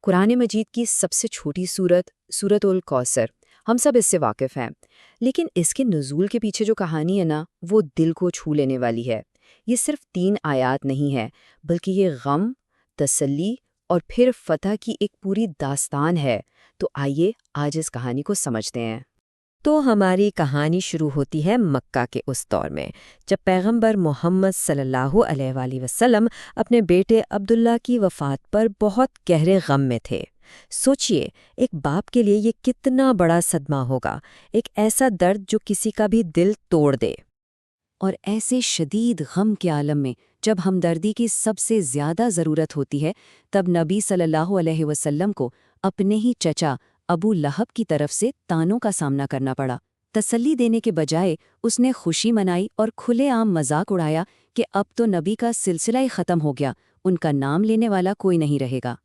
قرآن مجید کی سب سے چھوٹی سورت سورۃ الکوثر، ہم سب اس سے واقف ہیں، لیکن اس کے نزول کے پیچھے جو کہانی ہے نا، وہ دل کو چھو لینے والی ہے۔ یہ صرف 3 آیات نہیں ہے، بلکہ یہ غم، تسلی اور پھر فتح کی ایک پوری داستان ہے۔ تو آئیے آج اس کہانی کو سمجھتے ہیں۔ تو ہماری کہانی شروع ہوتی ہے مکہ کے اس دور میں، جب پیغمبر محمد صلی اللہ علیہ وآلہ وسلم اپنے بیٹے عبداللہ کی وفات پر بہت گہرے غم میں تھے۔ سوچئے، ایک باپ کے لیے یہ کتنا بڑا صدمہ ہوگا، ایک ایسا درد جو کسی کا بھی دل توڑ دے۔ اور ایسے شدید غم کے عالم میں جب ہمدردی کی سب سے زیادہ ضرورت ہوتی ہے، تب نبی صلی اللہ علیہ وسلم کو اپنے ہی چچا ابو لہب کی طرف سے طعنوں کا سامنا کرنا پڑا۔ تسلی دینے کے بجائے اس نے خوشی منائی اور کھلے عام مذاق اڑایا کہ اب تو نبی کا سلسلہ ہی ختم ہو گیا، ان کا نام لینے والا کوئی نہیں رہے گا۔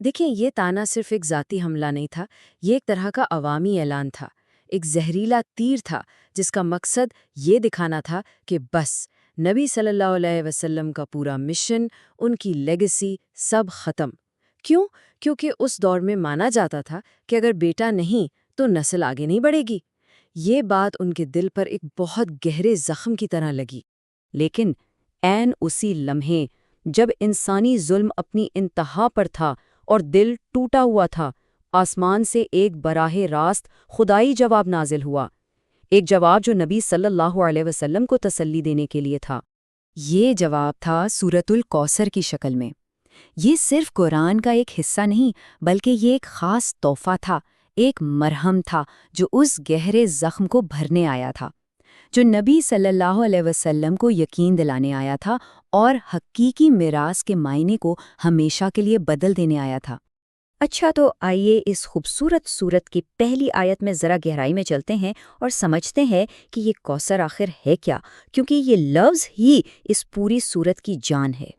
دیکھیں، یہ طعنہ صرف ایک ذاتی حملہ نہیں تھا، یہ ایک طرح کا عوامی اعلان تھا، ایک زہریلا تیر تھا جس کا مقصد یہ دکھانا تھا کہ بس نبی صلی اللہ علیہ وسلم کا پورا مشن، ان کی لیگیسی، سب ختم۔ کیوں؟ کیونکہ اس دور میں مانا جاتا تھا کہ اگر بیٹا نہیں تو نسل آگے نہیں بڑھے گی۔ یہ بات ان کے دل پر ایک بہت گہرے زخم کی طرح لگی۔ لیکن عین اسی لمحے جب انسانی ظلم اپنی انتہا پر تھا اور دل ٹوٹا ہوا تھا، آسمان سے ایک براہ راست خدائی جواب نازل ہوا، ایک جواب جو نبی صلی اللہ علیہ وسلم کو تسلی دینے کے لیے تھا۔ یہ جواب تھا سورۃ الکوثر کی شکل میں۔ یہ صرف قرآن کا ایک حصہ نہیں، بلکہ یہ ایک خاص تحفہ تھا، ایک مرہم تھا جو اس گہرے زخم کو بھرنے آیا تھا، جو نبی صلی اللہ علیہ وسلم کو یقین دلانے آیا تھا اور حقیقی میراث کے معنی کو ہمیشہ کے لیے بدل دینے آیا تھا۔ اچھا، تو آئیے اس خوبصورت سورت کی پہلی آیت میں ذرا گہرائی میں چلتے ہیں اور سمجھتے ہیں کہ یہ کوثر آخر ہے کیا، کیونکہ یہ لفظ ہی اس پوری سورت کی جان ہے۔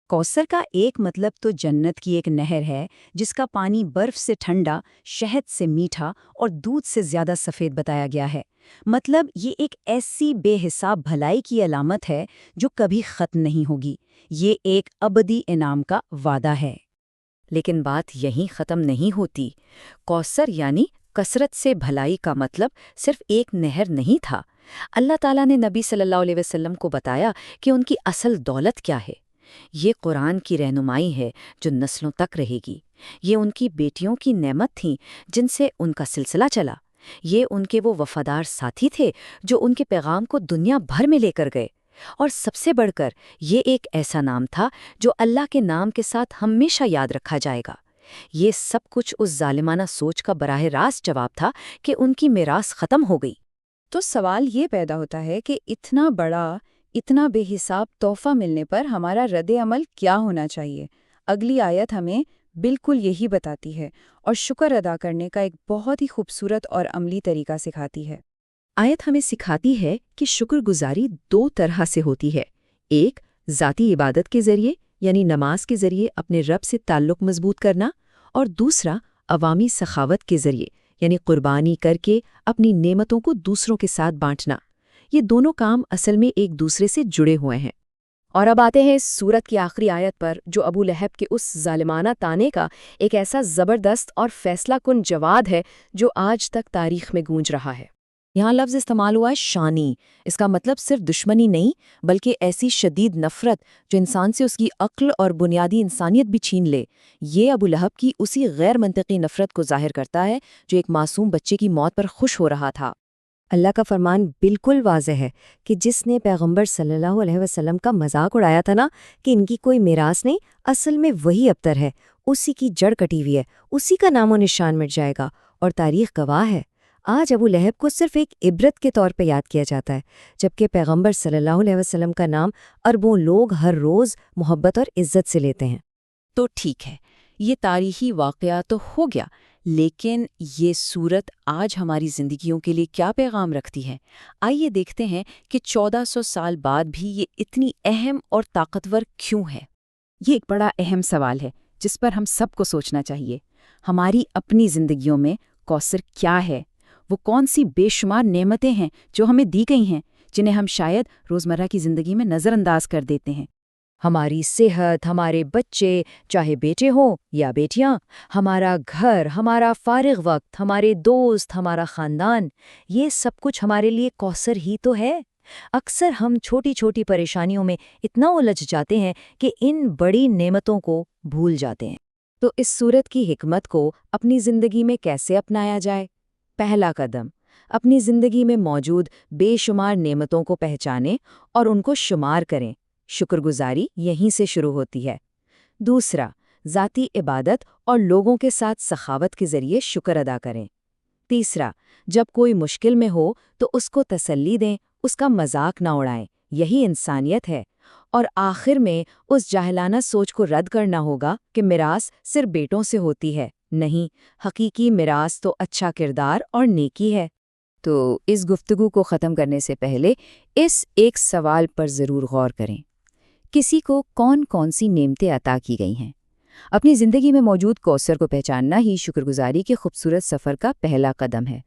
کوثر کا ایک مطلب تو جنت کی ایک نہر ہے جس کا پانی برف سے ٹھنڈا، شہد سے میٹھا اور دودھ سے زیادہ سفید بتایا گیا ہے۔ مطلب یہ ایک ایسی بے حساب بھلائی کی علامت ہے جو کبھی ختم نہیں ہوگی۔ یہ ایک ابدی انعام کا وعدہ ہے۔ لیکن بات یہیں ختم نہیں ہوتی۔ کوثر یعنی کثرت سے بھلائی کا مطلب صرف ایک نہر نہیں تھا۔ اللہ تعالیٰ نے نبی صلی اللہ علیہ وسلم کو بتایا کہ ان کی اصل دولت کیا ہے۔ یہ قرآن کی رہنمائی ہے جو نسلوں تک رہے گی۔ یہ ان کی بیٹیوں کی نعمت تھیں جن سے ان کا سلسلہ چلا۔ یہ ان کے وہ وفادار ساتھی تھے جو ان کے پیغام کو دنیا بھر میں لے کر گئے۔ اور سب سے بڑھ کر یہ ایک ایسا نام تھا جو اللہ کے نام کے ساتھ ہمیشہ یاد رکھا جائے گا۔ یہ سب کچھ اس ظالمانہ سوچ کا براہ راست جواب تھا کہ ان کی میراث ختم ہو گئی۔ تو سوال یہ پیدا ہوتا ہے کہ اتنا بڑا، اتنا بے حساب تحفہ ملنے پر ہمارا رد عمل کیا ہونا چاہیے؟ اگلی آیت ہمیں بالکل یہی بتاتی ہے اور شکر ادا کرنے کا ایک بہت ہی خوبصورت اور عملی طریقہ سکھاتی ہے۔ آیت ہمیں سکھاتی ہے کہ شکر گزاری 2 طرح سے ہوتی ہے، ایک ذاتی عبادت کے ذریعے یعنی نماز کے ذریعے اپنے رب سے تعلق مضبوط کرنا، اور دوسرا عوامی سخاوت کے ذریعے یعنی قربانی کر کے اپنی نعمتوں کو دوسروں کے ساتھ بانٹنا۔ یہ دونوں کام اصل میں ایک دوسرے سے جڑے ہوئے ہیں۔ اور اب آتے ہیں اس سورت کی آخری آیت پر، جو ابو لہب کے اس ظالمانہ طعنے کا ایک ایسا زبردست اور فیصلہ کن جواب ہے جو آج تک تاریخ میں گونج رہا ہے۔ یہاں لفظ استعمال ہوا ہے شانی۔ اس کا مطلب صرف دشمنی نہیں، بلکہ ایسی شدید نفرت جو انسان سے اس کی عقل اور بنیادی انسانیت بھی چھین لے۔ یہ ابو لہب کی اسی غیر منطقی نفرت کو ظاہر کرتا ہے جو ایک معصوم بچے کی موت پر خوش ہو رہا تھا۔ اللہ کا فرمان بالکل واضح ہے کہ جس نے پیغمبر صلی اللہ علیہ وسلم کا مذاق اڑایا تھا نا کہ ان کی کوئی میراث نہیں، اصل میں وہی ابتر ہے، اسی کی جڑ کٹی ہوئی ہے، اسی کا نام و نشان مٹ جائے گا۔ اور تاریخ گواہ ہے، آج ابو لہب کو صرف ایک عبرت کے طور پہ یاد کیا جاتا ہے، جبکہ پیغمبر صلی اللہ علیہ وسلم کا نام اربوں لوگ ہر روز محبت اور عزت سے لیتے ہیں۔ تو ٹھیک ہے، یہ تاریخی واقعہ تو ہو گیا، لیکن یہ سورت آج ہماری زندگیوں کے لیے کیا پیغام رکھتی ہے؟ آئیے دیکھتے ہیں کہ 1400 سال بعد بھی یہ اتنی اہم اور طاقتور کیوں ہے۔ یہ ایک بڑا اہم سوال ہے جس پر ہم سب کو سوچنا چاہیے۔ ہماری اپنی زندگیوں میں کوثر کیا ہے؟ وہ کون سی بے شمار نعمتیں ہیں جو ہمیں دی گئی ہیں، جنہیں ہم شاید روزمرہ کی زندگی میں نظر انداز کر دیتے ہیں؟ ہماری صحت، ہمارے بچے، چاہے بیٹے ہوں یا بیٹیاں، ہمارا گھر، ہمارا فارغ وقت، ہمارے دوست، ہمارا خاندان، یہ سب کچھ ہمارے لیے کوثر ہی تو ہے۔ اکثر ہم چھوٹی چھوٹی پریشانیوں میں اتنا الجھ جاتے ہیں کہ ان بڑی نعمتوں کو بھول جاتے ہیں۔ تو اس صورت کی حکمت کو اپنی زندگی میں کیسے اپنایا جائے؟ پہلا قدم، اپنی زندگی میں موجود بے شمار نعمتوں کو پہچانیں اور ان کو شمار کریں۔ شکر گزاری یہیں سے شروع ہوتی ہے۔ دوسرا، ذاتی عبادت اور لوگوں کے ساتھ سخاوت کے ذریعے شکر ادا کریں۔ تیسرا، جب کوئی مشکل میں ہو تو اس کو تسلی دیں، اس کا مذاق نہ اڑائیں، یہی انسانیت ہے۔ اور آخر میں اس جاہلانہ سوچ کو رد کرنا ہوگا کہ میراث صرف بیٹوں سے ہوتی ہے۔ نہیں، حقیقی میراث تو اچھا کردار اور نیکی ہے۔ تو اس گفتگو کو ختم کرنے سے پہلے اس ایک سوال پر ضرور غور کریں۔ کسی کو کون کون سی نعمتیں عطا کی گئی ہیں؟ اپنی زندگی میں موجود کوثر کو پہچاننا ہی شکر گزاری کے خوبصورت سفر کا پہلا قدم ہے۔